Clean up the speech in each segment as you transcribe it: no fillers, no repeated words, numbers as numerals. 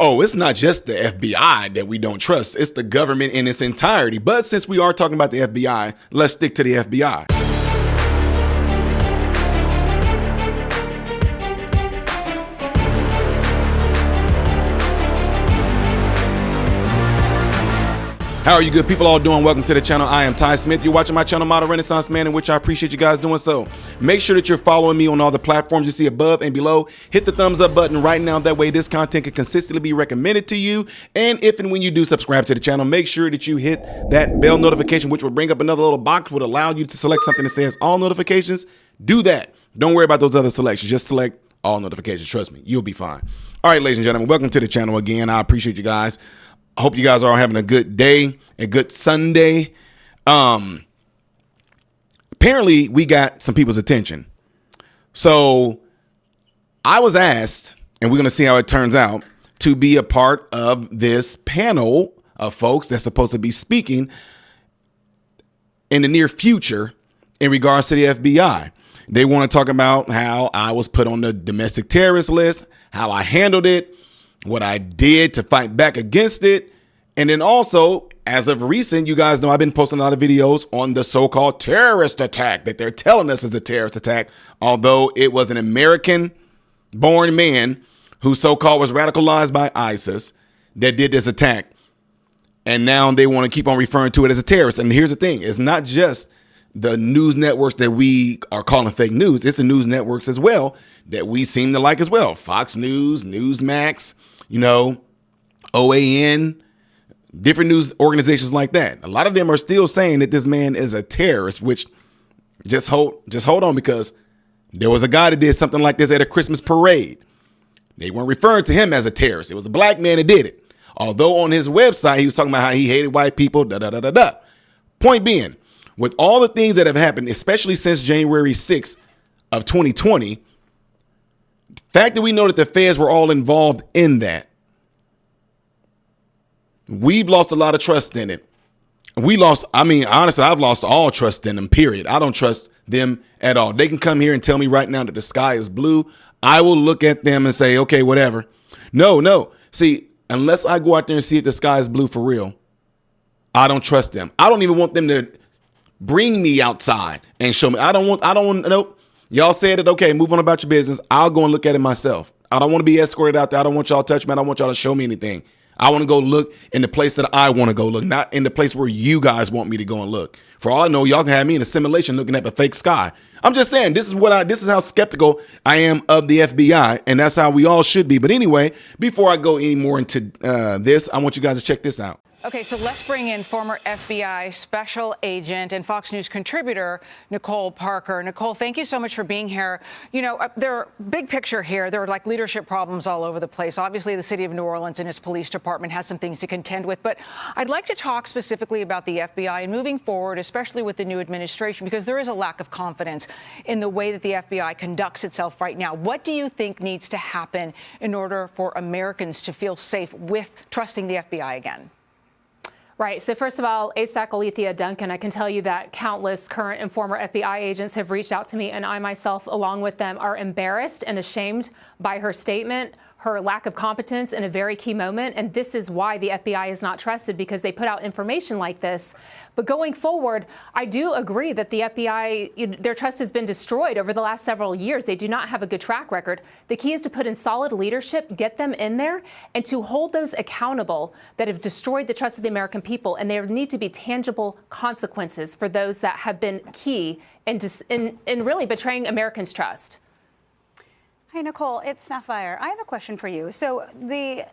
Oh, it's not just the FBI that we don't trust. It's the government in its entirety. But since we are talking about the FBI, let's stick to the FBI. How are you good people all doing? Welcome to the channel. I am Ty Smith. You're watching my channel, Model Renaissance Man, in which I appreciate you guys doing so. Make sure that you're following me on all the platforms you see above and below. Hit the thumbs up button right now. That way this content can consistently be recommended to you. And if and when you do subscribe to the channel, make sure that you hit that bell notification, which will bring up another little box, would allow you to select something that says all notifications. Do that. Don't worry about those other selections. Just select all notifications. Trust me, you'll be fine. All right, ladies and gentlemen, welcome to the channel again. I appreciate you guys. I hope you guys are all having a good day, a good Sunday. Apparently, we got some people's attention. So I was asked, and we're going to see how it turns out, to be a part of this panel of folks that's supposed to be speaking in the near future in regards to the FBI. They want to talk about how I was put on the domestic terrorist list, how I handled it, what I did to fight back against it. And then also, as of recent, you guys know I've been posting a lot of videos on the so-called terrorist attack that they're telling us is a terrorist attack, although it was an American-born man who so-called was radicalized by ISIS that did this attack. And now they want to keep on referring to it as a terrorist. And here's the thing. It's not just the news networks that we are calling fake news. It's the news networks as well that we seem to like as well. Fox News, Newsmax, OAN, different news organizations like that. A lot of them are still saying that this man is a terrorist, which just hold on, because there was a guy that did something like this at a Christmas parade. They weren't referring to him as a terrorist. It was a black man that did it. Although on his website, he was talking about how he hated white people, Point being, with all the things that have happened, especially since January 6th of 2020, the fact that we know that the feds were all involved in that, we've lost a lot of trust in it. Honestly, I've lost all trust in them, period. I don't trust them at all. They can come here and tell me right now that the sky is blue. I will look at them and say, okay, whatever. No. See, unless I go out there and see if the sky is blue for real, I don't trust them. I don't even want them to bring me outside and show me. Nope. Y'all said it. Okay, move on about your business. I'll go and look at it myself. I don't want to be escorted out there. I don't want y'all to touch me. I don't want y'all to show me anything. I want to go look in the place that I want to go look, not in the place where you guys want me to go and look. For all I know, y'all can have me in a simulation looking at the fake sky. I'm just saying, this is how skeptical I am of the FBI, and that's how we all should be. But anyway, before I go any more into this, I want you guys to check this out. Okay, so let's bring in former FBI special agent and Fox News contributor, Nicole Parker. Nicole, thank you so much for being here. There are big picture here. There are like leadership problems all over the place. Obviously, the city of New Orleans and its police department has some things to contend with. But I'd like to talk specifically about the FBI and moving forward, especially with the new administration, because there is a lack of confidence in the way that the FBI conducts itself right now. What do you think needs to happen in order for Americans to feel safe with trusting the FBI again? Right. So first of all, ASAC Alethea Duncan, I can tell you that countless current and former FBI agents have reached out to me, and I myself, along with them, are embarrassed and ashamed by her statement, her lack of competence in a very key moment. And this is why the FBI is not trusted, because they put out information like this. But going forward, I do agree that the FBI, their trust has been destroyed over the last several years. They do not have a good track record. The key is to put in solid leadership, get them in there, and to hold those accountable that have destroyed the trust of the American people. And there need to be tangible consequences for those that have been key in really betraying Americans' trust. Hi, Nicole. It's Sapphire. I have a question for you. So the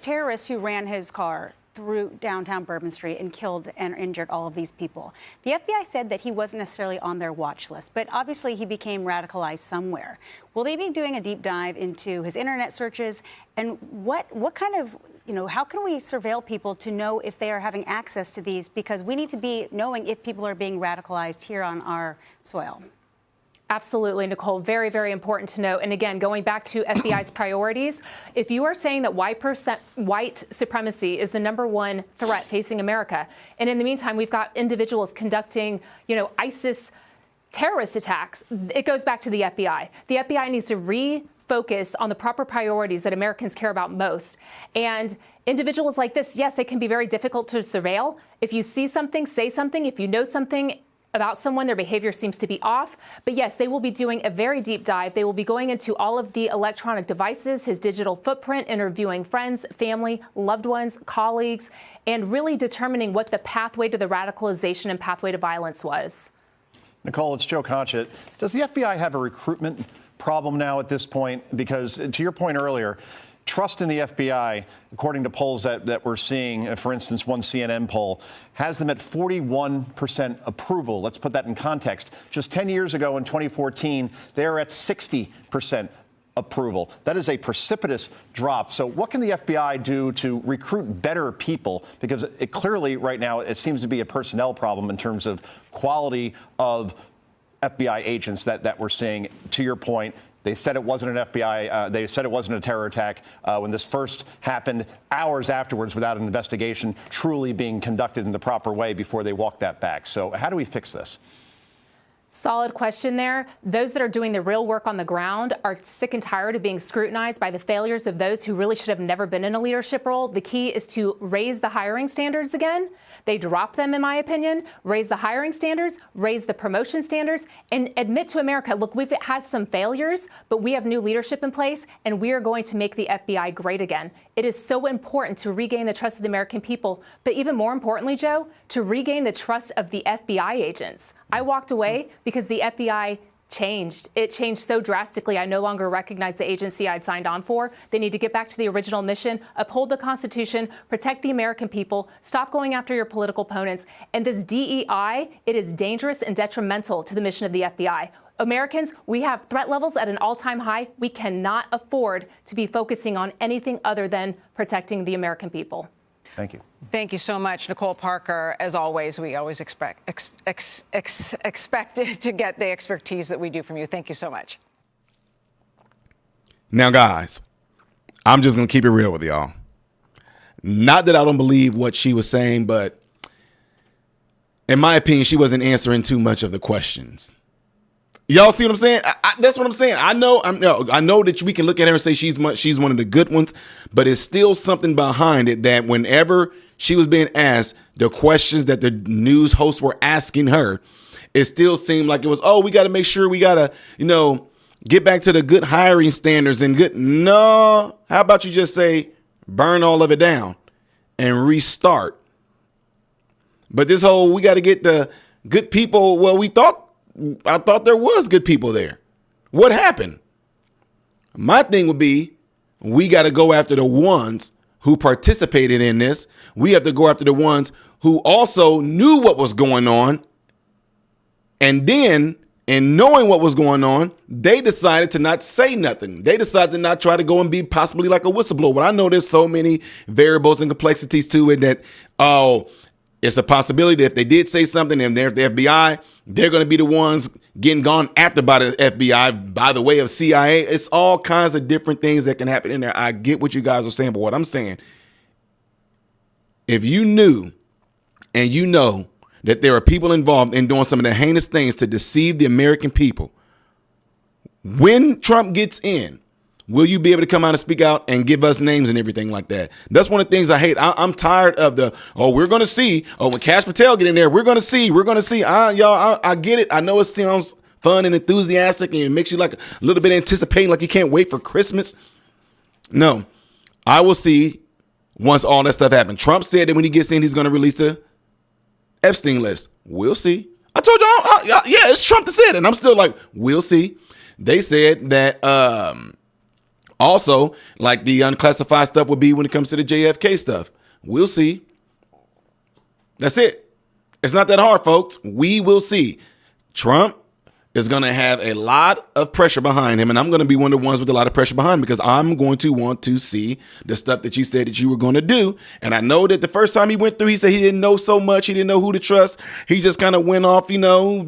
terrorist who ran his car through downtown Bourbon Street and killed and injured all of these people, the FBI said that he wasn't necessarily on their watch list, but obviously he became radicalized somewhere. Will they be doing a deep dive into his internet searches? And what kind of, how can we surveil people to know if they are having access to these? Because we need to be knowing if people are being radicalized here on our soil. Absolutely, Nicole. Very, very important to note. And again, going back to FBI's priorities, if you are saying that white supremacy is the #1 threat facing America, and in the meantime, we've got individuals conducting, ISIS terrorist attacks, it goes back to the FBI. The FBI needs to focus on the proper priorities that Americans care about most. And individuals like this, yes, they can be very difficult to surveil. If you see something, say something. If you know something about someone, their behavior seems to be off. But yes, they will be doing a very deep dive. They will be going into all of the electronic devices, his digital footprint, interviewing friends, family, loved ones, colleagues, and really determining what the pathway to the radicalization and pathway to violence was. Nicole, it's Joe Concha. Does the FBI have a recruitment problem now at this point? Because to your point earlier, trust in the FBI, according to polls that we're seeing, for instance, one CNN poll, has them at 41% approval. Let's put that in context. Just 10 years ago in 2014, they were at 60% approval. That is a precipitous drop. So what can the FBI do to recruit better people? Because it clearly right now it seems to be a personnel problem in terms of quality of FBI agents that we're seeing. To your point, they said it wasn't an FBI. They said it wasn't a terror attack when this first happened, hours afterwards without an investigation truly being conducted in the proper way before they walked that back. So how do we fix this? Solid question there. Those that are doing the real work on the ground are sick and tired of being scrutinized by the failures of those who really should have never been in a leadership role. The key is to raise the hiring standards again. They drop them, in my opinion. Raise the hiring standards, raise the promotion standards, and admit to America, look, we've had some failures, but we have new leadership in place, and we are going to make the FBI great again. It is so important to regain the trust of the American people, but even more importantly, Joe, to regain the trust of the FBI agents. I walked away because the FBI changed. It changed so drastically. I no longer recognize the agency I'd signed on for. They need to get back to the original mission, uphold the Constitution, protect the American people, stop going after your political opponents. And this DEI, it is dangerous and detrimental to the mission of the FBI. Americans, we have threat levels at an all-time high. We cannot afford to be focusing on anything other than protecting the American people. Thank you. Thank you so much, Nicole Parker. As always, we always expect to get the expertise that we do from you. Thank you so much. Now, guys, I'm just going to keep it real with y'all. Not that I don't believe what she was saying, but in my opinion, she wasn't answering too much of the questions. Y'all see what I'm saying? That's what I'm saying. I know that we can look at her and say she's one of the good ones, but it's still something behind it that whenever she was being asked the questions that the news hosts were asking her, it still seemed like it was, we got to make sure we got to, get back to the good hiring standards and good. No, how about you just say burn all of it down and restart? But this whole, we got to get the good people. Well, I thought there was good people there. What happened? My thing would be, we got to go after the ones who participated in this. We have to go after the ones who also knew what was going on. And then, in knowing what was going on, they decided to not say nothing. They decided to not try to go and be possibly like a whistleblower. But I know there's so many variables and complexities to it that, it's a possibility that if they did say something and they're the FBI, they're going to be the ones getting gone after by the FBI by the way of CIA. It's all kinds of different things that can happen in there. I get what you guys are saying, but what I'm saying, if you knew and you know that there are people involved in doing some of the heinous things to deceive the American people, when Trump gets in, will you be able to come out and speak out and give us names and everything like that? That's one of the things I hate. I'm tired of we're going to see. When Kash Patel get in there, we're going to see. I get it. I know it sounds fun and enthusiastic and it makes you like a little bit anticipating, like you can't wait for Christmas. No, I will see once all that stuff happens. Trump said that when he gets in, he's going to release the Epstein list. We'll see. I told y'all, yeah, it's Trump that said it. And I'm still like, we'll see. They said that, also, like the unclassified stuff would be when it comes to the JFK stuff. We'll see. That's it. It's not that hard, folks. We will see. Trump is going to have a lot of pressure behind him, and I'm going to be one of the ones with a lot of pressure behind him because I'm going to want to see the stuff that you said that you were going to do. And I know that the first time he went through, he said he didn't know so much. He didn't know who to trust. He just kind of went off,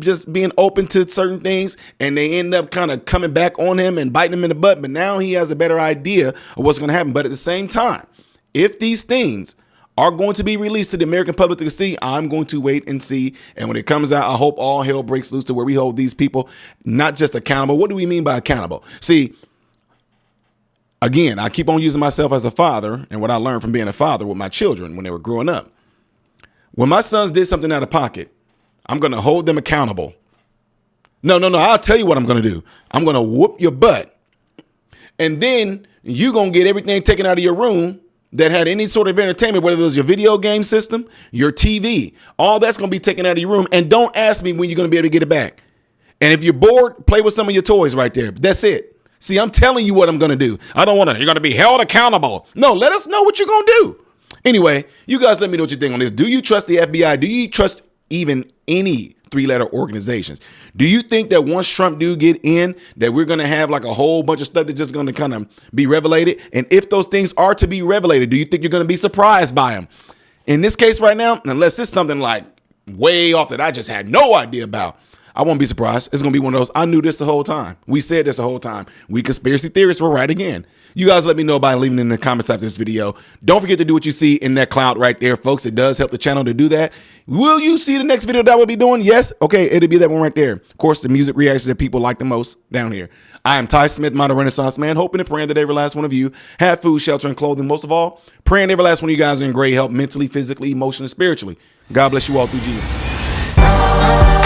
just being open to certain things, and they end up kind of coming back on him and biting him in the butt. But now he has a better idea of what's going to happen. But at the same time, if these things are going to be released to the American public to see, I'm going to wait and see. And when it comes out, I hope all hell breaks loose to where we hold these people not just accountable. What do we mean by accountable? See, Again, I keep on using myself as a father and what I learned from being a father with my children when they were growing up. When my sons did something out of pocket, I'm going to hold them accountable. No, I'll tell you what I'm going to do. I'm going to whoop your butt. And then you're going to get everything taken out of your room that had any sort of entertainment, whether it was your video game system, your TV, all that's going to be taken out of your room. And don't ask me when you're going to be able to get it back. And if you're bored, play with some of your toys right there. That's it. See, I'm telling you what I'm going to do. I don't want to, you're going to be held accountable. No, let us know what you're going to do. Anyway, you guys let me know what you think on this. Do you trust the FBI? Do you trust even any three-letter organizations? Do you think that once Trump do get in, that we're going to have like a whole bunch of stuff that's just going to kind of be revelated? And if those things are to be revelated, do you think you're going to be surprised by them? In this case right now, unless it's something like way off that I just had no idea about, I won't be surprised. It's going to be one of those, I knew this the whole time. We said this the whole time. We conspiracy theorists were right again. You guys let me know by leaving in the comments after this video. Don't forget to do what you see in that cloud right there, folks. It does help the channel to do that. Will you see the next video that we'll be doing? Yes. Okay, it'll be that one right there. Of course, the music reactions that people like the most down here. I am Ty Smith, modern Renaissance man, hoping and praying that every last one of you have food, shelter, and clothing. Most of all, praying every last one of you guys are in great health mentally, physically, emotionally, spiritually. God bless you all through Jesus.